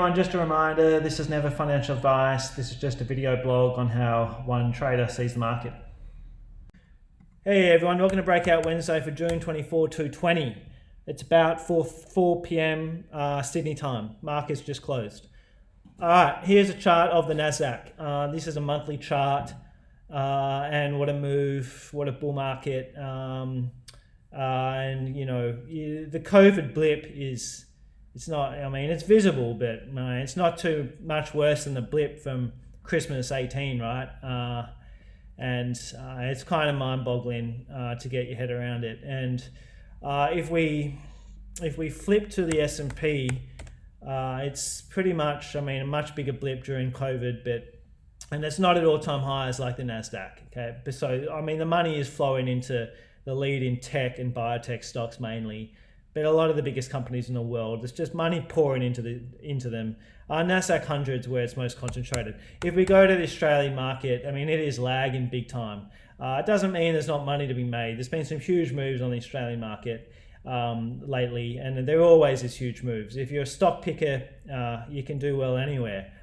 everyone, just a reminder, this is never financial advice. This is just a video blog on how one trader sees the market. Hey everyone, welcome to Breakout Wednesday for June 24, 2020. It's about 4 p.m. Sydney time. Market's just closed. All right, here's a chart of the NASDAQ. This is a monthly chart, and what a move, what a bull market. And you know, the COVID blip is, it's not, I mean, it's visible, but it's not too much worse than the blip from Christmas 18, right? And it's kind of mind-boggling to get your head around it. And if we flip to the S&P, it's pretty much, I mean, a much bigger blip during COVID, and it's not at all-time highs like the NASDAQ. Okay, so I mean, the money is flowing into the lead in tech and biotech stocks mainly, but a lot of the biggest companies in the world, there's just money pouring into them. NASDAQ 100's where it's most concentrated. If we go to the Australian market, I mean, it is lagging big time. It doesn't mean there's not money to be made. There's been some huge moves on the Australian market lately, and there always is huge moves. If you're a stock picker, you can do well anywhere.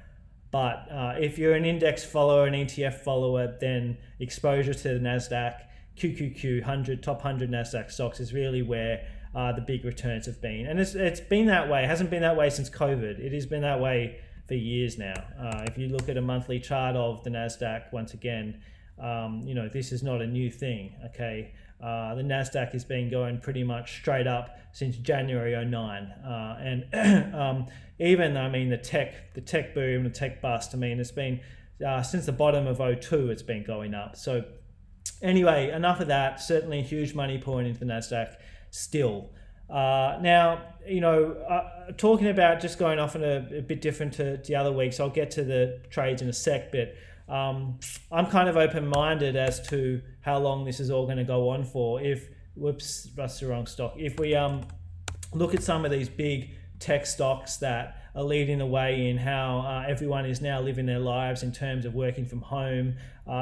But if you're an index follower, an ETF follower, then exposure to the NASDAQ, QQQ 100, top 100 NASDAQ stocks is really where the big returns have been. And it's been that way. It hasn't been that way since COVID. It has been that way for years now. If you look at a monthly chart of the NASDAQ, once again, you know, this is not a new thing, okay? The NASDAQ has been going pretty much straight up since January 09. And even, I mean, the tech boom, the tech bust, I mean, it's been, since the bottom of 02, it's been going up. So anyway, enough of that. Certainly huge money pouring into the NASDAQ still. Now, you know, talking about just going off on a bit different to the other weeks, I'll get to the trades in a sec, but I'm kind of open-minded as to how long this is all going to go on for. Whoops, that's the wrong stock. If we look at some of these big tech stocks that are leading the way in how everyone is now living their lives in terms of working from home.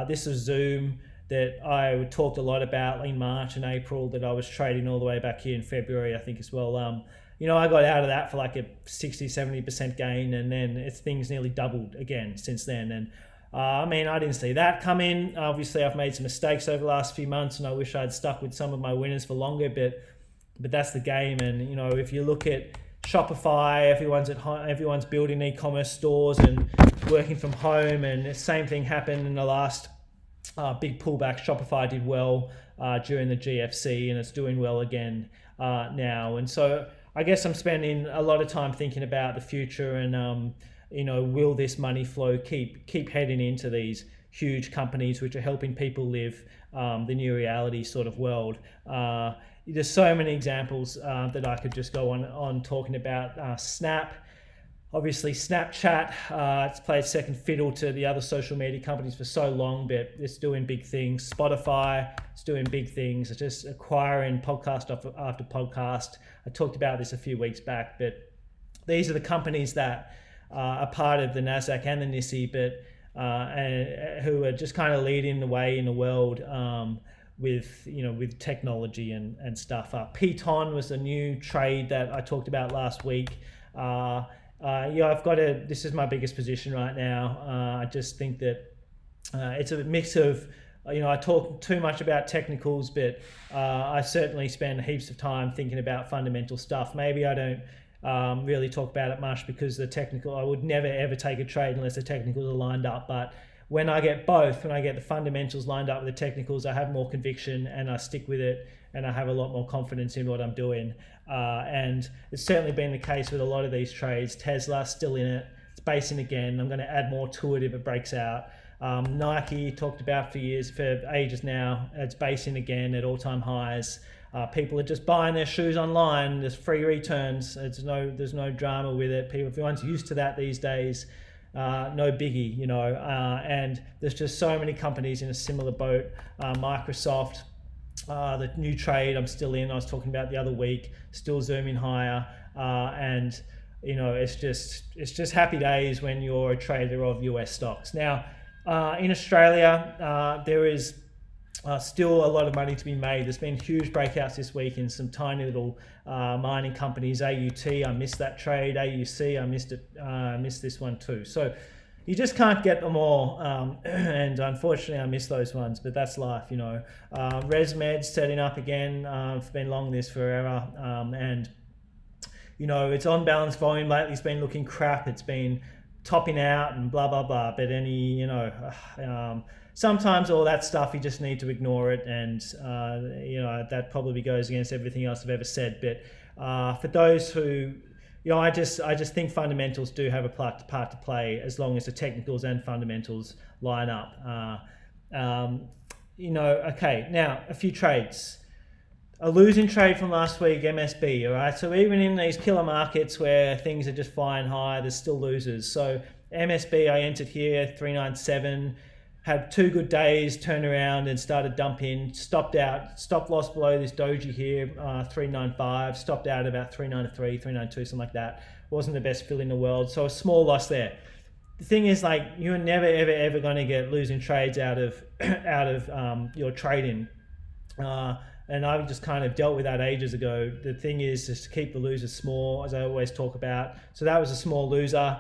This is Zoom, that I talked a lot about in March and April, that I was trading all the way back here in February, I think as well. You know, I got out of that for like a 60-70% gain, and then things nearly doubled again since then. And I mean, I didn't see that come in. Obviously, I've made some mistakes over the last few months, and I wish I'd stuck with some of my winners for longer, but that's the game. And you know, if you look at Shopify, everyone's building e-commerce stores and working from home, and the same thing happened in the last big pullback. Shopify did well during the GFC, and it's doing well again now. And so I guess I'm spending a lot of time thinking about the future, and you know, will this money flow keep heading into these huge companies which are helping people live the new reality sort of world? There's so many examples that I could just go on talking about. Snap. Obviously, Snapchat, it's played second fiddle to the other social media companies for so long, but it's doing big things. Spotify, it's doing big things. It's just acquiring podcast after podcast. I talked about this a few weeks back, but these are the companies that are part of the NASDAQ and the NYSE, but who are just kind of leading the way in the world with technology and stuff. Piton was a new trade that I talked about last week. This is my biggest position right now. I just think that it's a mix of, I talk too much about technicals, but I certainly spend heaps of time thinking about fundamental stuff. Maybe I don't really talk about it much because the technical, I would never ever take a trade unless the technicals are lined up. But when I get both, when I get the fundamentals lined up with the technicals, I have more conviction and I stick with it, and I have a lot more confidence in what I'm doing. And it's certainly been the case with a lot of these trades. Tesla, still in it. It's basing again. I'm going to add more to it if it breaks out. Nike, talked about for ages now. It's basing again at all-time highs. People are just buying their shoes online. There's free returns. There's no drama with it. Everyone's used to that these days. No biggie, and there's just so many companies in a similar boat. Microsoft, the new trade I'm still in, I was talking about the other week, still zooming higher, and it's just happy days when you're a trader of US stocks. Now, in Australia, there is Still a lot of money to be made. There's been huge breakouts this week in some tiny little mining companies. AUT, I missed that trade. AUC, I missed it. Missed this one too. So you just can't get them all, and unfortunately I missed those ones, but that's life, you know. ResMed setting up again. I've been long this forever, and you know, its on balance volume lately has been looking crap. It's been topping out and blah blah blah, but sometimes all that stuff you just need to ignore it, and that probably goes against everything else I've ever said. But for those who, I just think fundamentals do have a part to play, as long as the technicals and fundamentals line up. Okay, now a few trades. A losing trade from last week, MSB, all right? So even in these killer markets where things are just flying high, there's still losers. So MSB, I entered here, 397, had 2 good days, turned around and started dumping, stopped out, stop loss below this doji here, 395, stopped out about 393, 392, something like that. Wasn't the best fill in the world, so a small loss there. The thing is, like, you're never, ever going to get losing trades out of your trading. And I've just kind of dealt with that ages ago. The thing is just to keep the losers small, as I always talk about. So that was a small loser,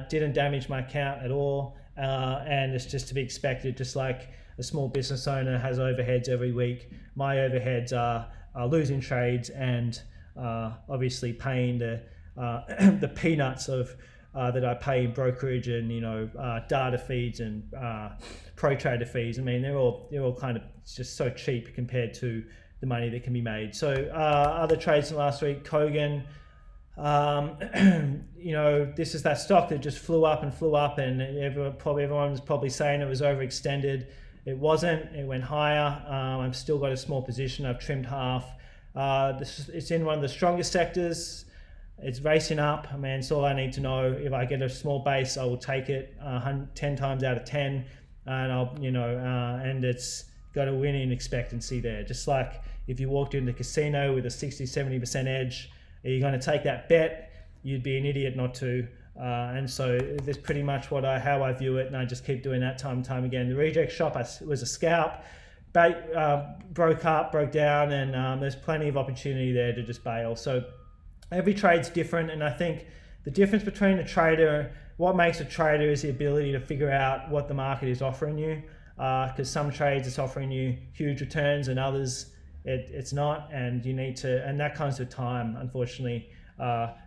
didn't damage my account at all. And it's just to be expected, just like a small business owner has overheads every week. My overheads are losing trades and obviously paying the peanuts of that I pay in brokerage and data feeds and pro trader fees. I mean, they're all kind of just so cheap compared to the money that can be made. So other trades from last week, Kogan. This is that stock that just flew up, and everyone was probably saying it was overextended. It wasn't. It went higher. I've still got a small position. I've trimmed half. It's in one of the strongest sectors. It's racing up. I mean, it's all I need to know. If I get a small base, I will take it 10 times out of 10, and and it's got a winning expectancy there. Just like if you walked into the casino with a 60-70% edge, are you going to take that bet? You'd be an idiot not to. And so that's pretty much how I view it, and I just keep doing that time and time again. The reject shop was a scalp, broke down, and there's plenty of opportunity there to just bail. So every trade's different, and I think the difference between a trader, what makes a trader is the ability to figure out what the market is offering you, because some trades it's offering you huge returns and others it's not, and you need to, and that comes with time, unfortunately.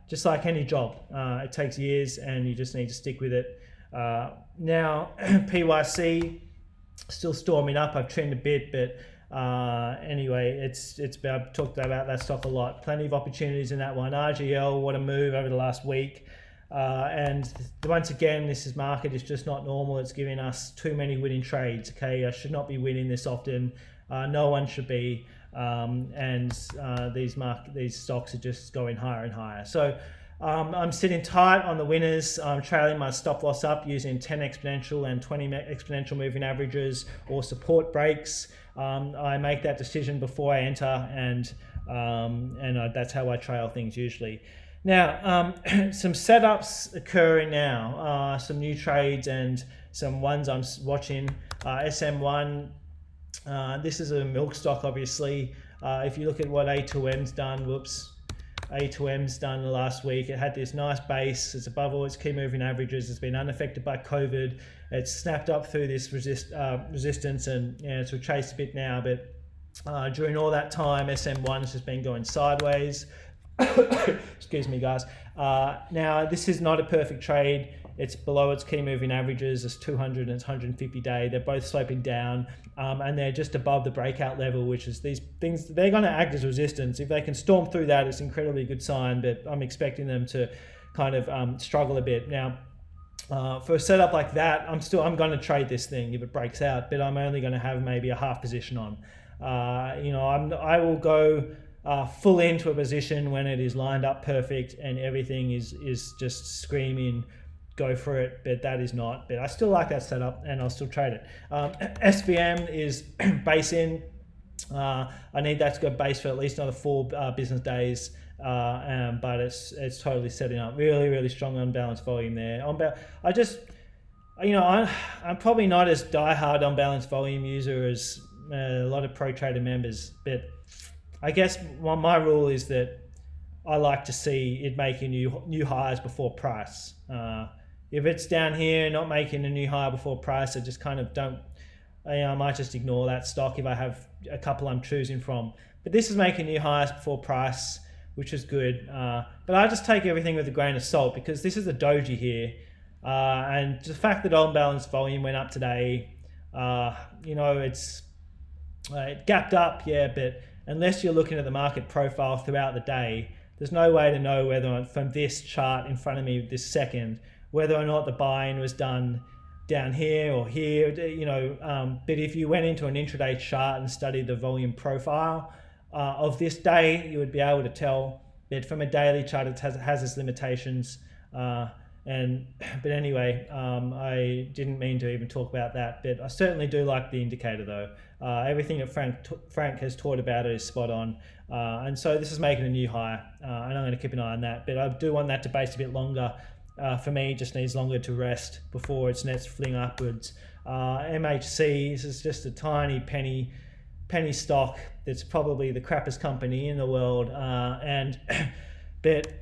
Just like any job, it takes years and you just need to stick with it. Now, PYC, still storming up. I've trimmed a bit, but anyway, I've talked about that stock a lot. Plenty of opportunities in that one. RGL, what a move over the last week. And once again, this market is just not normal. It's giving us too many winning trades. Okay, I should not be winning this often. No one should be. These stocks are just going higher and higher. So I'm sitting tight on the winners. I'm trailing my stop loss up using 10 exponential and 20 exponential moving averages or support breaks. I make that decision before I enter, and that's how I trail things usually. Now, some setups occurring now, some new trades and some ones I'm watching. SM1. This is a milk stock, obviously. If you look at what A2M's done, A2M's done the last week, it had this nice base. It's above all its key moving averages. It's been unaffected by COVID. It's snapped up through this resistance, and it's retraced a bit now. But during all that time, SM1 has just been going sideways. Excuse me, guys. Now, this is not a perfect trade. It's below its key moving averages. It's 200 and it's 150 day. They're both sloping down, and they're just above the breakout level, which is these things. They're going to act as resistance. If they can storm through that, it's an incredibly good sign. But I'm expecting them to kind of struggle a bit now. For a setup like that, I'm going to trade this thing if it breaks out, but I'm only going to have maybe a half position on. I will go full into a position when it is lined up perfect and everything is just screaming go for it, but that is not. But I still like that setup and I'll still trade it. SVM is base in. I need that to go base for at least another 4 business days, but it's totally setting up. Really, really strong unbalanced volume there. I'm probably not as diehard unbalanced volume user as a lot of pro trader members. But I guess my rule is that I like to see it making new highs before price. If it's down here not making a new high before price, I just kind of don't. I might just ignore that stock if I have a couple I'm choosing from. But this is making new highs before price, which is good. But I just take everything with a grain of salt because this is a doji here. And the fact that on-balance volume went up today, it gapped up, yeah, but unless you're looking at the market profile throughout the day, there's no way to know whether from this chart in front of me this second, whether or not the buying was done down here or here, but if you went into an intraday chart and studied the volume profile of this day, you would be able to tell. But from a daily chart, it has its limitations. But anyway, I didn't mean to even talk about that, but I certainly do like the indicator though. Everything that Frank has taught about it is spot on. And so this is making a new high, and I'm going to keep an eye on that. But I do want that to base a bit longer. For me, it just needs longer to rest before its next fling upwards. MHC, this is just a tiny penny stock that's probably the crappiest company in the world. But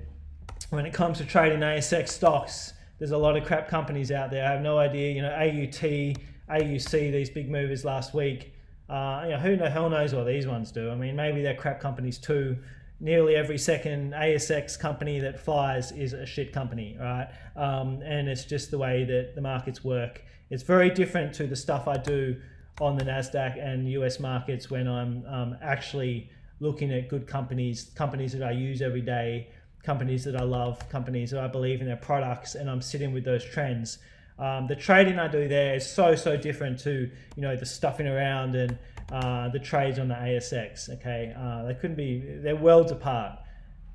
when it comes to trading ASX stocks, there's a lot of crap companies out there. I have no idea, AUT, AUC, these big movers last week. Who the hell knows what these ones do? I mean, maybe they're crap companies too. Nearly every second ASX company that flies is a shit company, right? And it's just the way that the markets work. It's very different to the stuff I do on the NASDAQ and US markets when I'm actually looking at good companies that I use every day, companies that I love, companies that I believe in their products, and I'm sitting with those trends. The trading I do there is so different to the stuffing around and the trades on the ASX. Okay, they're worlds apart.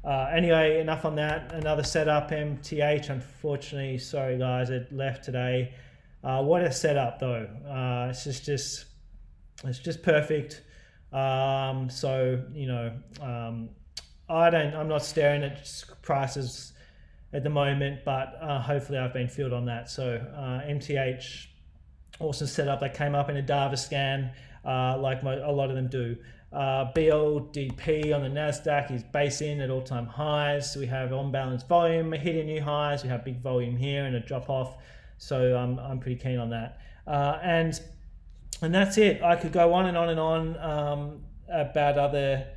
Anyway, enough on that. Another setup, MTH. Unfortunately, sorry guys, it left today. What a setup though. It's just perfect. I'm not staring at prices at the moment, but hopefully I've been filled on that. So MTH, awesome setup. They came up in a Dava scan, like a lot of them do. BLDP on the NASDAQ is base in at all-time highs. So we have on-balance volume hitting new highs. We have big volume here and a drop-off. So I'm pretty keen on that. And that's it. I could go on and on and on about other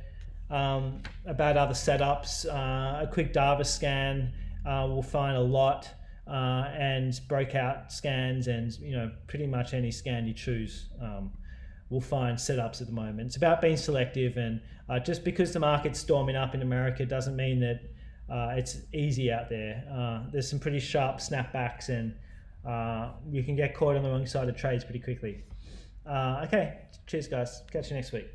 setups. A quick Dava scan will find a lot, and breakout scans, and pretty much any scan you choose will find setups at the moment. It's about being selective, and just because the market's storming up in America doesn't mean that it's easy out there. There's some pretty sharp snapbacks, and you can get caught on the wrong side of trades pretty quickly. Okay, cheers guys. Catch you next week.